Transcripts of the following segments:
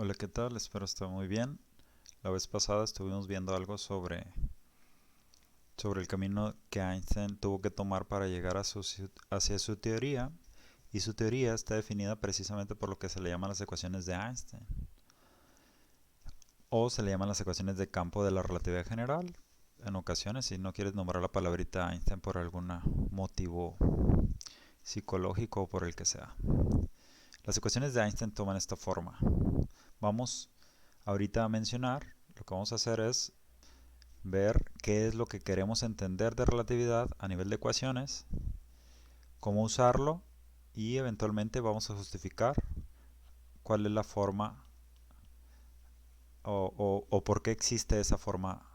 Hola, ¿qué tal? Espero esté muy bien. La vez pasada estuvimos viendo algo sobre el camino que Einstein tuvo que tomar para llegar hacia su teoría, y su teoría está definida precisamente por lo que se le llaman las ecuaciones de Einstein, o se le llaman las ecuaciones de campo de la relatividad general. En ocasiones, si no quieres nombrar la palabrita Einstein por algún motivo psicológico o por el que sea. Las ecuaciones de Einstein toman esta forma. Vamos ahorita a mencionar, lo que vamos a hacer es ver qué es lo que queremos entender de relatividad a nivel de ecuaciones, cómo usarlo y eventualmente vamos a justificar cuál es la forma o por qué existe esa forma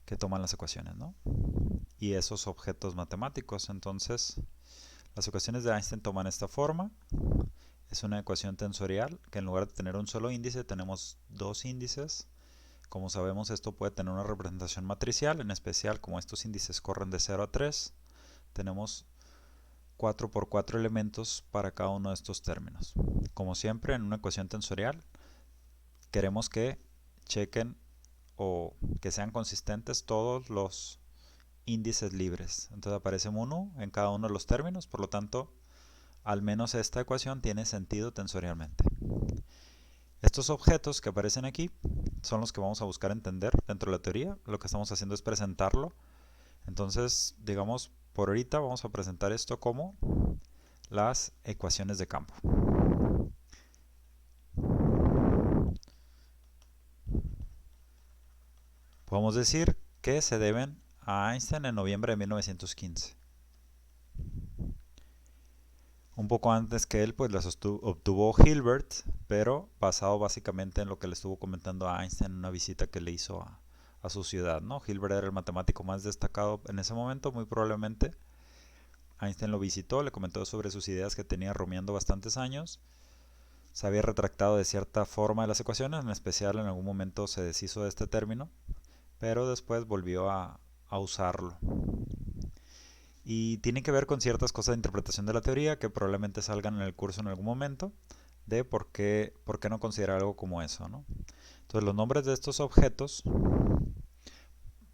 que toman las ecuaciones, ¿no? Y esos objetos matemáticos. Entonces, las ecuaciones de Einstein toman esta forma. Es una ecuación tensorial que en lugar de tener un solo índice tenemos dos índices. Como sabemos, esto puede tener una representación matricial, en especial como estos índices corren de 0 a 3, tenemos 4 por 4 elementos para cada uno de estos términos. Como siempre, en una ecuación tensorial, queremos que chequen o que sean consistentes todos los índices libres. Entonces aparece un 1 en cada uno de los términos, por lo tanto, al menos esta ecuación tiene sentido tensorialmente. Estos objetos que aparecen aquí son los que vamos a buscar entender dentro de la teoría. Lo que estamos haciendo es presentarlo. Entonces, digamos, por ahorita vamos a presentar esto como las ecuaciones de campo. Podemos decir que se deben a Einstein en noviembre de 1915. Un poco antes que él, pues las obtuvo Hilbert, pero basado básicamente en lo que le estuvo comentando a Einstein en una visita que le hizo a su ciudad, ¿no? Hilbert era el matemático más destacado en ese momento, muy probablemente. Einstein lo visitó, le comentó sobre sus ideas que tenía rumiando bastantes años. Se había retractado de cierta forma de las ecuaciones, en especial en algún momento se deshizo de este término, pero después volvió a usarlo. Y tiene que ver con ciertas cosas de interpretación de la teoría que probablemente salgan en el curso en algún momento, de por qué no considerar algo como eso, ¿no? Entonces los nombres de estos objetos,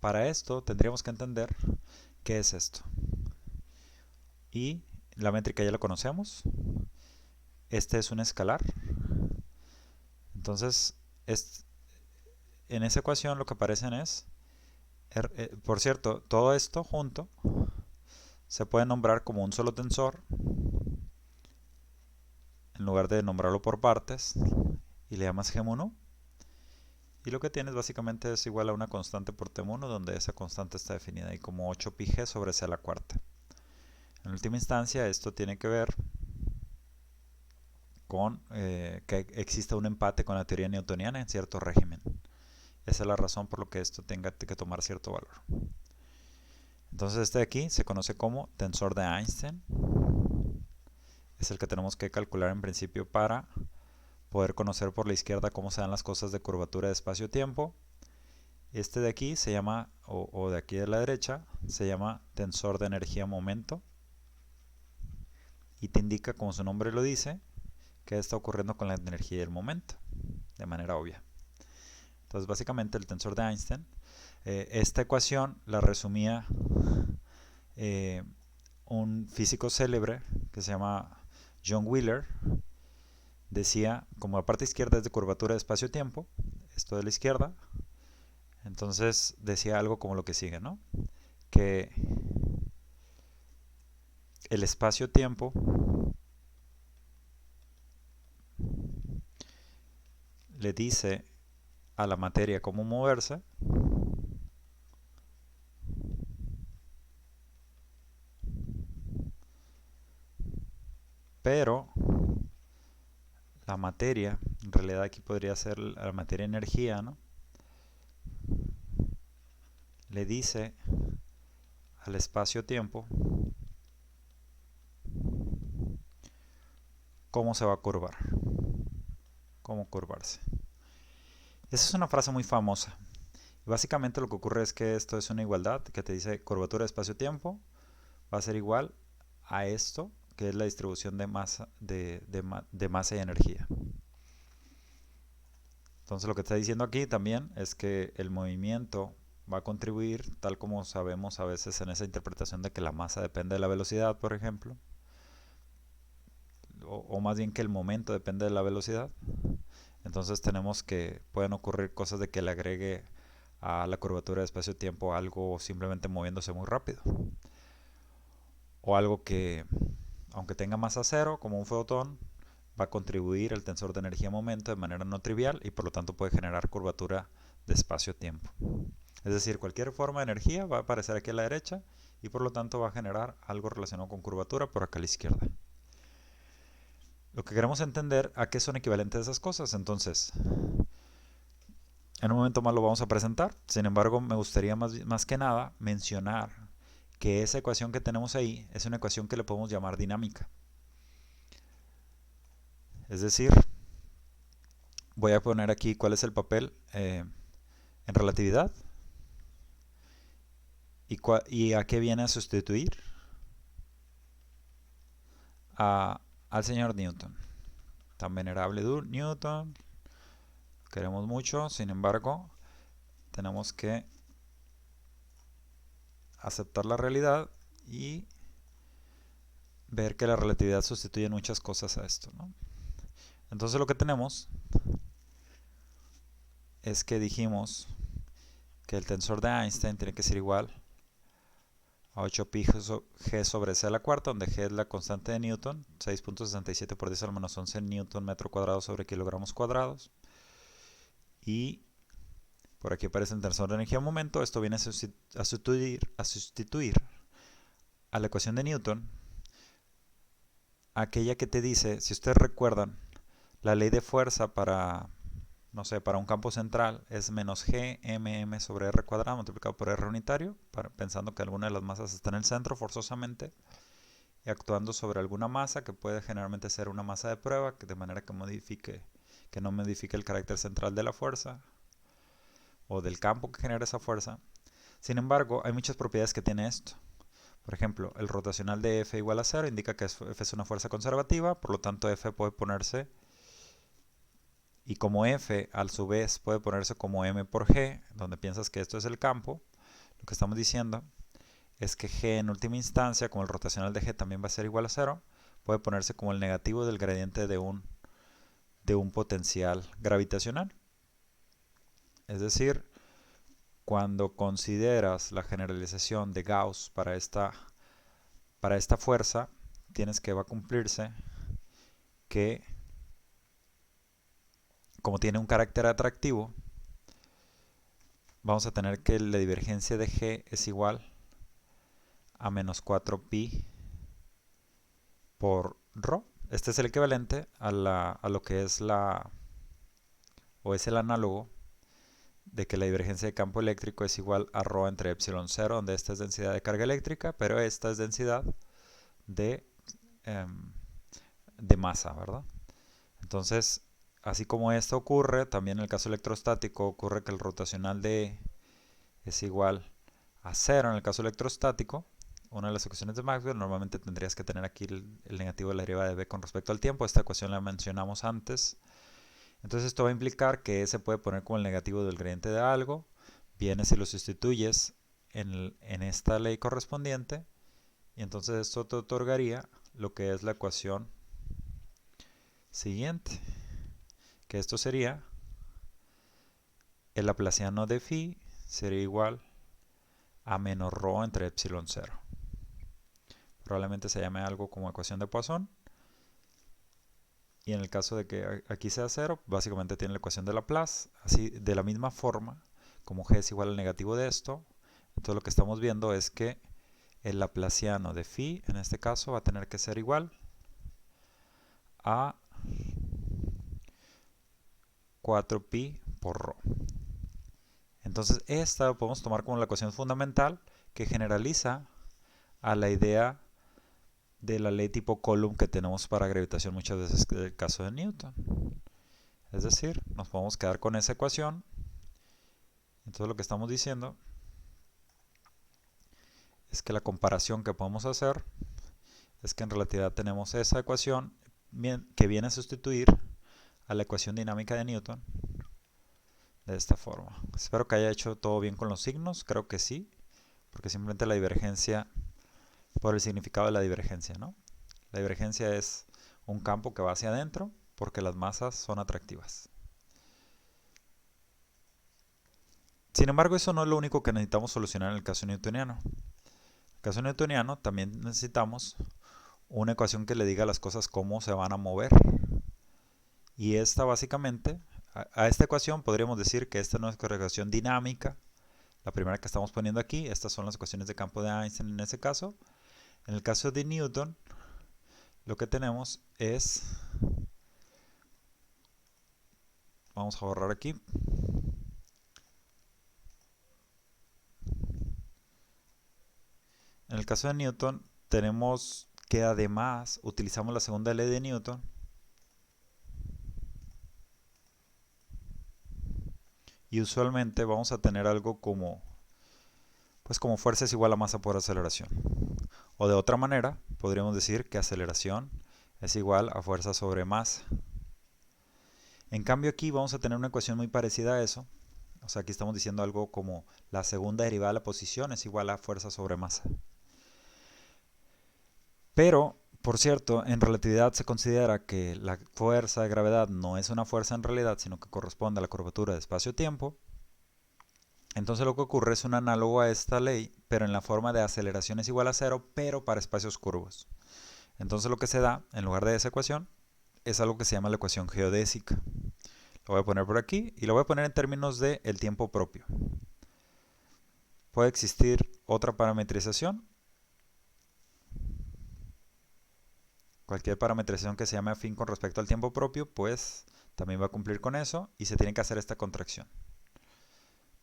para esto tendríamos que entender qué es esto. Y la métrica ya la conocemos. Este es un escalar. Entonces, en esa ecuación lo que aparecen es, por cierto, todo esto junto se puede nombrar como un solo tensor en lugar de nombrarlo por partes y le llamas G1 y lo que tienes básicamente es igual a una constante por T1 donde esa constante está definida ahí como 8πg sobre C a la cuarta. En última instancia esto tiene que ver con que exista un empate con la teoría newtoniana en cierto régimen. Esa es la razón por la que esto tenga que tomar cierto valor. Entonces este de aquí se conoce como tensor de Einstein. Es el que tenemos que calcular en principio para poder conocer por la izquierda cómo se dan las cosas de curvatura de espacio-tiempo. Este de aquí se llama, o de aquí de la derecha, se llama tensor de energía-momento y te indica, como su nombre lo dice, qué está ocurriendo con la energía y el momento, de manera obvia. Entonces básicamente el tensor de Einstein, esta ecuación la resumía eh, un físico célebre que se llama John Wheeler. Decía, como la parte izquierda es de curvatura de espacio-tiempo, esto de la izquierda, entonces decía algo como lo que sigue, ¿no? Que el espacio-tiempo le dice a la materia cómo moverse, pero la materia, en realidad aquí podría ser la materia energía, ¿no? Le dice al espacio-tiempo cómo se va a curvar, cómo curvarse. Esa es una frase muy famosa. Básicamente lo que ocurre es que esto es una igualdad que te dice curvatura de espacio-tiempo va a ser igual a esto, que es la distribución de masa, de masa y energía. Entonces lo que está diciendo aquí también es que el movimiento va a contribuir, tal como sabemos a veces en esa interpretación de que la masa depende de la velocidad, por ejemplo, o más bien que el momento depende de la velocidad. Entonces tenemos que pueden ocurrir cosas de que le agregue a la curvatura de espacio-tiempo algo simplemente moviéndose muy rápido. O algo que, aunque tenga masa cero, como un fotón, va a contribuir al tensor de energía-momento de manera no trivial y por lo tanto puede generar curvatura de espacio-tiempo. Es decir, cualquier forma de energía va a aparecer aquí a la derecha y por lo tanto va a generar algo relacionado con curvatura por acá a la izquierda. Lo que queremos entender a qué son equivalentes esas cosas. Entonces, en un momento más lo vamos a presentar. Sin embargo, me gustaría más que nada mencionar que esa ecuación que tenemos ahí es una ecuación que le podemos llamar dinámica. Es decir, voy a poner aquí cuál es el papel en relatividad y a qué viene a sustituir al señor Newton. Tan venerable Newton, queremos mucho, sin embargo, tenemos que aceptar la realidad y ver que la relatividad sustituye muchas cosas a esto, ¿no? Entonces lo que tenemos es que dijimos que el tensor de Einstein tiene que ser igual a 8pi g sobre c a la cuarta, donde g es la constante de Newton, 6.67 por 10 al menos 11 Newton metro cuadrado sobre kilogramos cuadrados. Y por aquí aparece el tensor de energía-momento. Esto viene a sustituir a la ecuación de Newton, aquella que te dice, si ustedes recuerdan, la ley de fuerza para, no sé, para un campo central es menos g mm sobre r cuadrado multiplicado por r unitario, pensando que alguna de las masas está en el centro forzosamente y actuando sobre alguna masa que puede generalmente ser una masa de prueba, de manera que no modifique el carácter central de la fuerza o del campo que genera esa fuerza. Sin embargo, hay muchas propiedades que tiene esto. Por ejemplo, el rotacional de F igual a 0 indica que F es una fuerza conservativa, por lo tanto F puede ponerse, y como F a su vez puede ponerse como M por G, donde piensas que esto es el campo, lo que estamos diciendo es que G en última instancia, como el rotacional de G también va a ser igual a 0, puede ponerse como el negativo del gradiente de un potencial gravitacional. Es decir, cuando consideras la generalización de Gauss para esta fuerza, tienes que va a cumplirse que, como tiene un carácter atractivo, vamos a tener que la divergencia de G es igual a menos 4pi por ρ. Este es el equivalente a lo que es es el análogo de que la divergencia de campo eléctrico es igual a ρ entre epsilon 0, donde esta es densidad de carga eléctrica, pero esta es densidad de masa, ¿verdad? Entonces, así como esto ocurre, también en el caso electrostático ocurre que el rotacional de E es igual a 0 en el caso electrostático. Una de las ecuaciones de Maxwell, normalmente tendrías que tener aquí el negativo de la derivada de B con respecto al tiempo. Esta ecuación la mencionamos antes. Entonces esto va a implicar que E se puede poner como el negativo del gradiente de algo. Vienes y lo sustituyes en esta ley correspondiente. Y entonces esto te otorgaría lo que es la ecuación siguiente. Que esto sería el laplaciano de phi sería igual a menos ρ entre epsilon 0. Probablemente se llame algo como ecuación de Poisson. Y en el caso de que aquí sea 0, básicamente tiene la ecuación de Laplace. Así, de la misma forma, como g es igual al negativo de esto, entonces lo que estamos viendo es que el laplaciano de phi, en este caso, va a tener que ser igual a 4pi por ρ. Entonces esta lo podemos tomar como la ecuación fundamental que generaliza a la idea de la ley tipo Coulomb que tenemos para gravitación muchas veces en el caso de Newton. Es decir, nos podemos quedar con esa ecuación. Entonces lo que estamos diciendo es que la comparación que podemos hacer es que en realidad tenemos esa ecuación que viene a sustituir a la ecuación dinámica de Newton de esta forma. Espero que haya hecho todo bien con los signos, creo que sí, porque simplemente la divergencia, por el significado de la divergencia, ¿no? La divergencia es un campo que va hacia adentro porque las masas son atractivas. Sin embargo, eso no es lo único que necesitamos solucionar en el caso newtoniano. En el caso newtoniano también necesitamos una ecuación que le diga a las cosas cómo se van a mover. Y esta básicamente, a esta ecuación podríamos decir que esta no es una ecuación dinámica, la primera que estamos poniendo aquí. Estas son las ecuaciones de campo de Einstein en ese caso. En el caso de Newton, lo que tenemos es, vamos a borrar aquí, en el caso de Newton tenemos que además utilizamos la segunda ley de Newton, y usualmente vamos a tener algo como, pues como fuerza es igual a masa por aceleración. O de otra manera, podríamos decir que aceleración es igual a fuerza sobre masa. En cambio aquí vamos a tener una ecuación muy parecida a eso. O sea, aquí estamos diciendo algo como la segunda derivada de la posición es igual a fuerza sobre masa. Pero, por cierto, en relatividad se considera que la fuerza de gravedad no es una fuerza en realidad, sino que corresponde a la curvatura de espacio-tiempo. Entonces lo que ocurre es un análogo a esta ley, pero en la forma de aceleración es igual a cero, pero para espacios curvos. Entonces lo que se da, en lugar de esa ecuación, es algo que se llama la ecuación geodésica. Lo voy a poner por aquí y lo voy a poner en términos de el tiempo propio. Puede existir otra parametrización. Cualquier parametrización que se llame afín con respecto al tiempo propio, pues también va a cumplir con eso y se tiene que hacer esta contracción.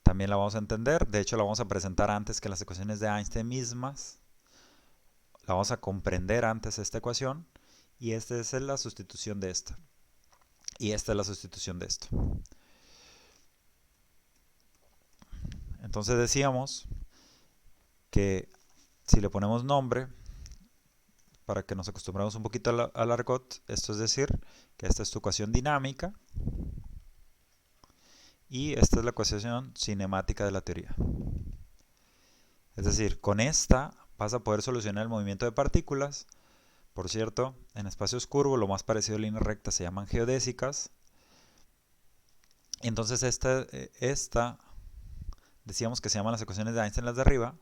También la vamos a entender, de hecho la vamos a presentar antes que las ecuaciones de Einstein mismas. La vamos a comprender antes esta ecuación y esta es la sustitución de esta. Y esta es la sustitución de esto. Entonces decíamos que si le ponemos nombre, para que nos acostumbremos un poquito al argot, esto es decir, que esta es tu ecuación dinámica y esta es la ecuación cinemática de la teoría. Es decir, con esta vas a poder solucionar el movimiento de partículas. Por cierto, en espacios curvos lo más parecido a líneas rectas se llaman geodésicas. Entonces esta decíamos que se llaman las ecuaciones de Einstein las de arriba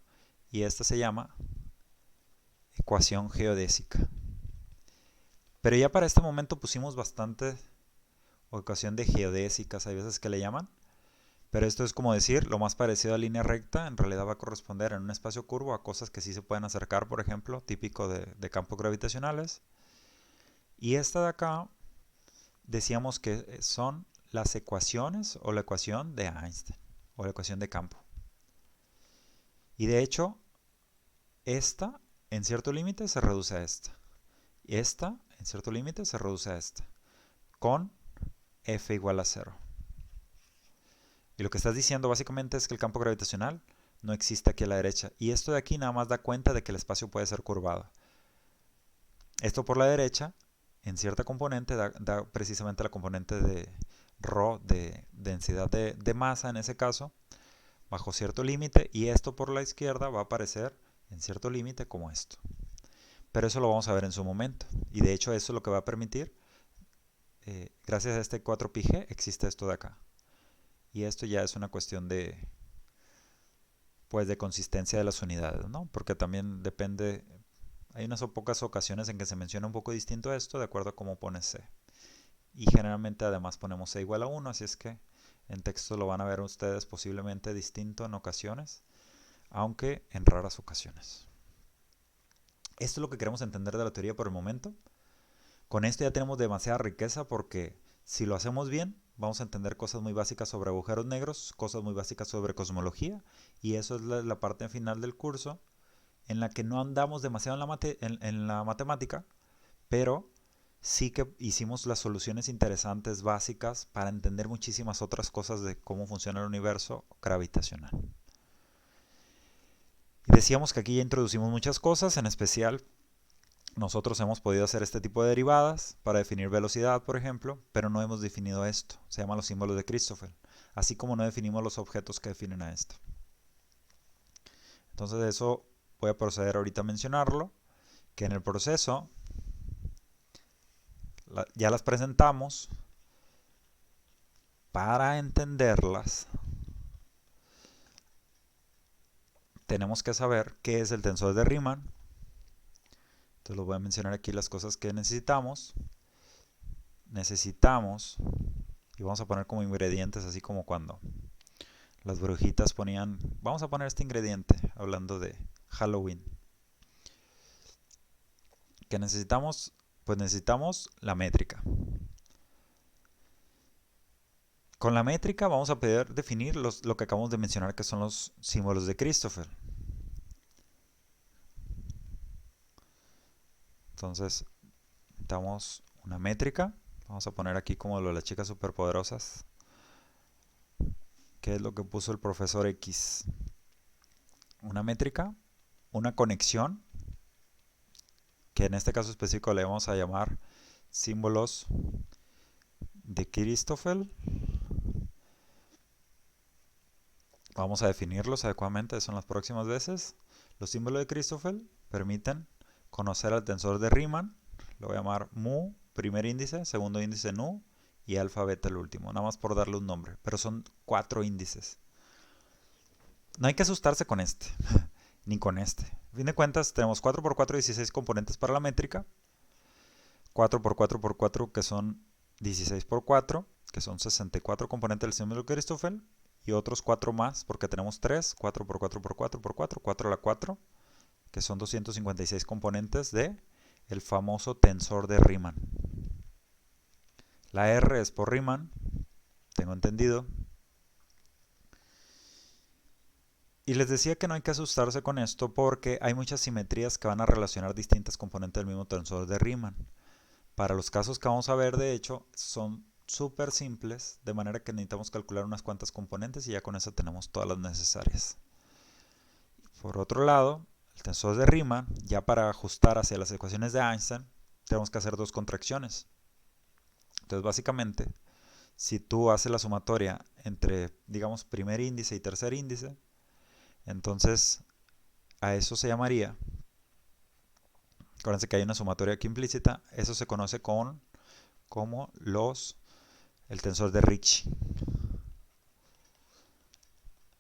y esta se llama ecuación geodésica. Pero ya para este momento pusimos bastante ecuación de geodésicas, hay veces que le llaman. Pero esto es como decir, lo más parecido a línea recta en realidad va a corresponder en un espacio curvo a cosas que sí se pueden acercar, por ejemplo, típico de campos gravitacionales. Y esta de acá decíamos que son las ecuaciones o la ecuación de Einstein o la ecuación de campo. Y de hecho, esta en cierto límite se reduce a esta. Y esta en cierto límite se reduce a esta. Con F igual a 0. Y lo que estás diciendo básicamente es que el campo gravitacional no existe aquí a la derecha. Y esto de aquí nada más da cuenta de que el espacio puede ser curvado. Esto por la derecha, en cierta componente, da precisamente la componente de ρ, de densidad de masa en ese caso, bajo cierto límite. Y esto por la izquierda va a aparecer en cierto límite como esto. Pero eso lo vamos a ver en su momento. Y de hecho eso es lo que va a permitir, gracias a este 4πg, existe esto de acá. Y esto ya es una cuestión de, pues, de consistencia de las unidades, ¿no? Porque también depende, hay unas pocas ocasiones en que se menciona un poco distinto esto de acuerdo a cómo pones C. Y generalmente además ponemos C igual a 1, así es que en texto lo van a ver ustedes posiblemente distinto en ocasiones, aunque en raras ocasiones. Esto es lo que queremos entender de la teoría por el momento. Con esto ya tenemos demasiada riqueza porque si lo hacemos bien, vamos a entender cosas muy básicas sobre agujeros negros, cosas muy básicas sobre cosmología, y eso es la parte final del curso en la que no andamos demasiado en la matemática, pero sí que hicimos las soluciones interesantes básicas para entender muchísimas otras cosas de cómo funciona el universo gravitacional. Y decíamos que aquí ya introducimos muchas cosas, en especial nosotros hemos podido hacer este tipo de derivadas para definir velocidad, por ejemplo, pero no hemos definido esto. Se llaman los símbolos de Christoffel. así como no definimos los objetos que definen a esto. Entonces eso voy a proceder ahorita a mencionarlo, que en el proceso ya las presentamos. Para entenderlas, tenemos que saber qué es el tensor de Riemann. Entonces les voy a mencionar aquí las cosas que necesitamos. Y vamos a poner como ingredientes, así como cuando las brujitas ponían, vamos a poner este ingrediente, hablando de Halloween. ¿Qué necesitamos? Pues necesitamos la métrica. Con la métrica vamos a poder definir lo que acabamos de mencionar, que son los símbolos de Christoffel. Entonces, damos una métrica. Vamos a poner aquí como lo de las chicas superpoderosas, que es lo que puso el profesor X. Una métrica, una conexión, que en este caso específico le vamos a llamar símbolos de Christoffel. Vamos a definirlos adecuadamente, eso en las próximas veces. Los símbolos de Christoffel permiten conocer al tensor de Riemann. Lo voy a llamar mu, primer índice, segundo índice nu y alfa beta el último, nada más por darle un nombre, pero son 4 índices. No hay que asustarse con este, ni con este. A fin de cuentas tenemos 4x4, 16 componentes para la métrica, 4x4x4 que son 16x4, que son 64 componentes del símbolo de Christoffel, y otros 4 más, porque tenemos 3, 4x4x4x4, 4 a la 4, que son 256 componentes de el famoso tensor de Riemann. La R es por Riemann, tengo entendido. Y les decía que no hay que asustarse con esto porque hay muchas simetrías que van a relacionar distintas componentes del mismo tensor de Riemann. Para los casos que vamos a ver, de hecho, son súper simples, de manera que necesitamos calcular unas cuantas componentes y ya con eso tenemos todas las necesarias. Por otro lado, el tensor de Riemann, ya para ajustar hacia las ecuaciones de Einstein, tenemos que hacer 2 contracciones. Entonces, básicamente, si tú haces la sumatoria entre, digamos, primer índice y tercer índice, entonces a eso se llamaría, acuérdense que hay una sumatoria aquí implícita, eso se conoce como el tensor de Ricci.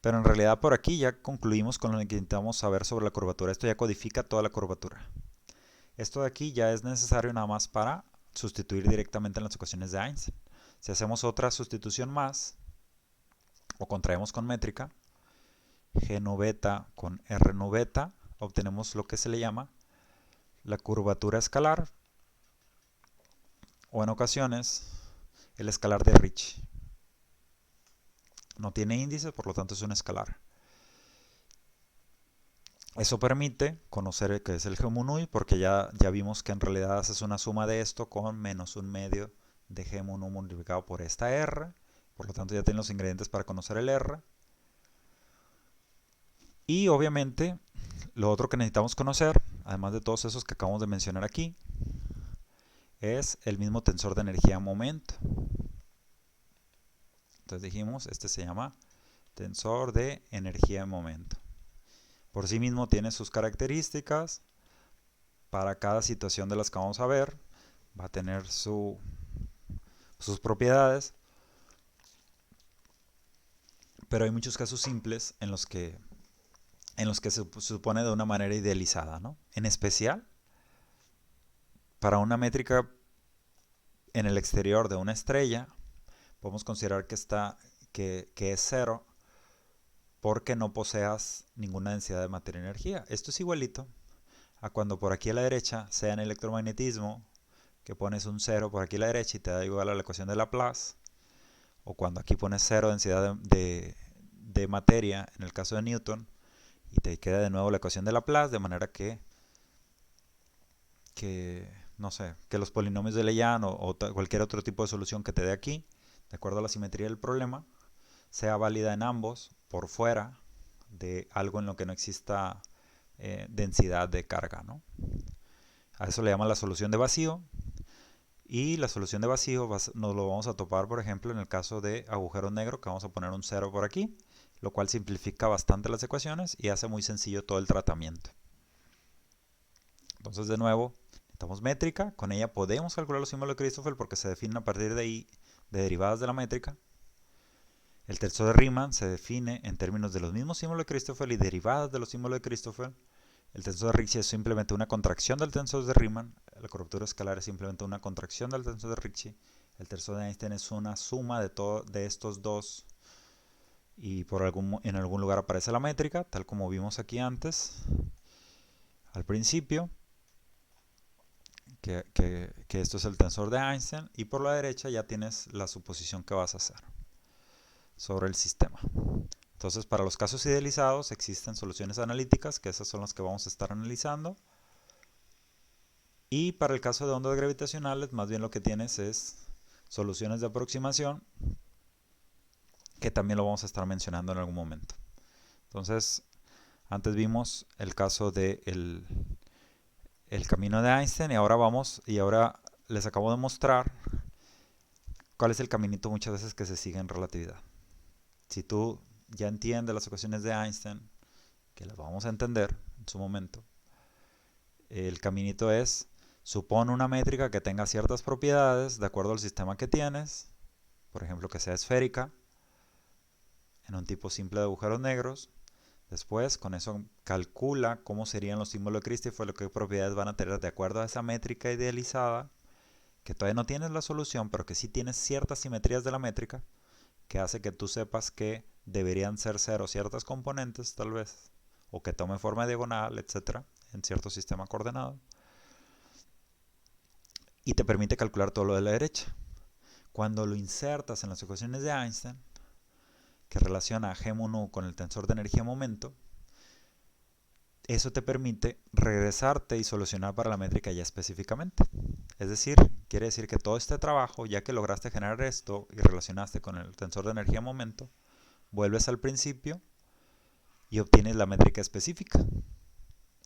Pero en realidad por aquí ya concluimos con lo que intentamos saber sobre la curvatura. Esto ya codifica toda la curvatura. Esto de aquí ya es necesario nada más para sustituir directamente en las ecuaciones de Einstein. Si hacemos otra sustitución más, o contraemos con métrica, G nu beta con R nu beta, obtenemos lo que se le llama la curvatura escalar, o en ocasiones el escalar de Ricci. No tiene índice, por lo tanto es un escalar. Eso permite conocer qué es el G mu nu, porque ya vimos que en realidad haces una suma de esto con menos un medio de G mu nu multiplicado por esta R. Por lo tanto ya tienen los ingredientes para conocer el R. Y obviamente lo otro que necesitamos conocer, además de todos esos que acabamos de mencionar aquí, es el mismo tensor de energía-momento. Entonces dijimos, este se llama tensor de energía-momento. Por sí mismo tiene sus características. Para cada situación de las que vamos a ver, va a tener sus propiedades. Pero hay muchos casos simples en los que se supone de una manera idealizada, ¿no? En especial, para una métrica en el exterior de una estrella, podemos considerar que es cero porque no poseas ninguna densidad de materia y energía. Esto es igualito a cuando por aquí a la derecha, sea en electromagnetismo, que pones un 0 por aquí a la derecha y te da igual a la ecuación de Laplace, o cuando aquí pones 0 densidad de materia, en el caso de Newton, y te queda de nuevo la ecuación de Laplace, de manera que no sé, que los polinomios de Lejeune o cualquier otro tipo de solución que te dé aquí, de acuerdo a la simetría del problema, sea válida en ambos por fuera de algo en lo que no exista densidad de carga, ¿no? A eso le llaman la solución de vacío. Y la solución de vacío nos lo vamos a topar, por ejemplo, en el caso de agujero negro, que vamos a poner un 0 por aquí, lo cual simplifica bastante las ecuaciones y hace muy sencillo todo el tratamiento. Entonces, de nuevo, necesitamos métrica. Con ella podemos calcular los símbolos de Christoffel porque se definen a partir de ahí de derivadas de la métrica. El tensor de Riemann se define en términos de los mismos símbolos de Christoffel y derivadas de los símbolos de Christoffel. El tensor de Ricci es simplemente una contracción del tensor de Riemann. La curvatura escalar es simplemente una contracción del tensor de Ricci. El tensor de Einstein es una suma de estos dos. Y en algún lugar aparece la métrica, tal como vimos aquí antes, al principio, que esto es el tensor de Einstein. Y por la derecha ya tienes la suposición que vas a hacer sobre el sistema. Entonces, para los casos idealizados existen soluciones analíticas, que esas son las que vamos a estar analizando. Y para el caso de ondas gravitacionales, más bien lo que tienes es soluciones de aproximación, que también lo vamos a estar mencionando en algún momento. Entonces, antes vimos el caso de el camino de Einstein y ahora les acabo de mostrar cuál es el caminito muchas veces que se sigue en relatividad. Si tú ya entiendes las ecuaciones de Einstein, que las vamos a entender en su momento, el caminito es: supone una métrica que tenga ciertas propiedades de acuerdo al sistema que tienes, por ejemplo que sea esférica, en un tipo simple de agujeros negros. Después, con eso calcula cómo serían los símbolos de Christoffel, qué propiedades van a tener de acuerdo a esa métrica idealizada, que todavía no tienes la solución, pero que sí tienes ciertas simetrías de la métrica, que hace que tú sepas que deberían ser cero ciertas componentes, tal vez, o que tome forma diagonal, etcétera, en cierto sistema coordenado. Y te permite calcular todo lo de la derecha. Cuando lo insertas en las ecuaciones de Einstein, que relaciona a G mu con el tensor de energía-momento, eso te permite regresarte y solucionar para la métrica ya específicamente. Es decir, quiere decir que todo este trabajo, ya que lograste generar esto y relacionaste con el tensor de energía-momento, vuelves al principio y obtienes la métrica específica.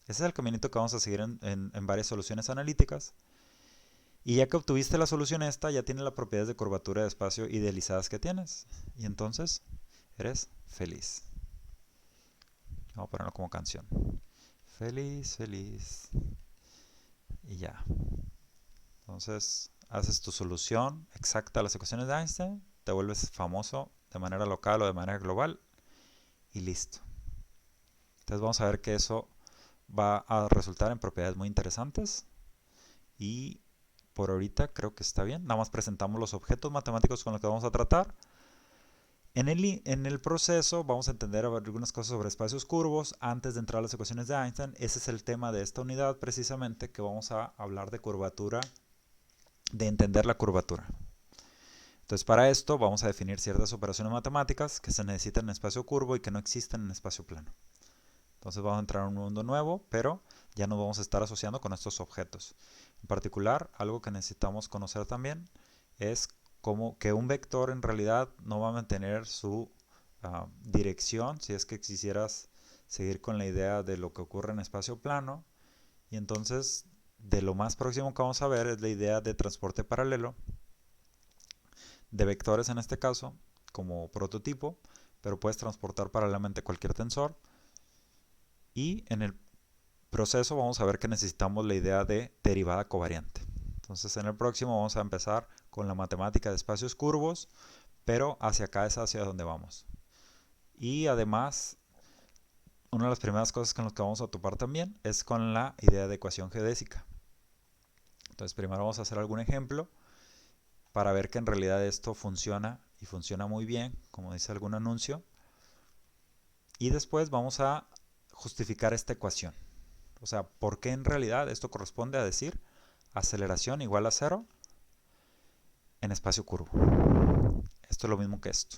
Ese es el caminito que vamos a seguir en varias soluciones analíticas. Y ya que obtuviste la solución esta, ya tienes las propiedades de curvatura de espacio idealizadas que tienes. Y entonces eres feliz. Vamos a ponerlo como canción. Feliz, feliz. Y ya. Entonces haces tu solución exacta a las ecuaciones de Einstein, te vuelves famoso de manera local o de manera global y listo. Entonces vamos a ver que eso va a resultar en propiedades muy interesantes y por ahorita creo que está bien. Nada más presentamos los objetos matemáticos con los que vamos a tratar. En el proceso vamos a entender algunas cosas sobre espacios curvos antes de entrar a las ecuaciones de Einstein. Ese es el tema de esta unidad precisamente, que vamos a hablar de curvatura, de entender la curvatura. Entonces para esto vamos a definir ciertas operaciones matemáticas que se necesitan en espacio curvo y que no existen en espacio plano. Entonces vamos a entrar a un mundo nuevo, pero ya nos vamos a estar asociando con estos objetos. En particular, algo que necesitamos conocer también es como que un vector en realidad no va a mantener su dirección, si es que quisieras seguir con la idea de lo que ocurre en espacio plano. Y entonces, de lo más próximo que vamos a ver es la idea de transporte paralelo, de vectores en este caso, como prototipo, pero puedes transportar paralelamente cualquier tensor. Y en el proceso vamos a ver que necesitamos la idea de derivada covariante. Entonces en el próximo vamos a empezar con la matemática de espacios curvos, pero hacia acá es hacia donde vamos. Y además, una de las primeras cosas con las que vamos a topar también es con la idea de ecuación geodésica. Entonces primero vamos a hacer algún ejemplo para ver que en realidad esto funciona y funciona muy bien, como dice algún anuncio. Y después vamos a justificar esta ecuación. O sea, ¿por qué en realidad esto corresponde a decir aceleración igual a 0 en espacio curvo? Esto es lo mismo que esto,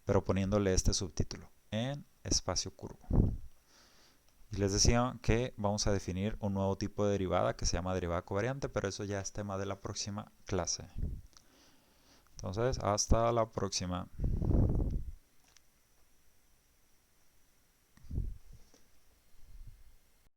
pero poniéndole este subtítulo, en espacio curvo. Y les decía que vamos a definir un nuevo tipo de derivada que se llama derivada covariante, pero eso ya es tema de la próxima clase. Entonces, hasta la próxima.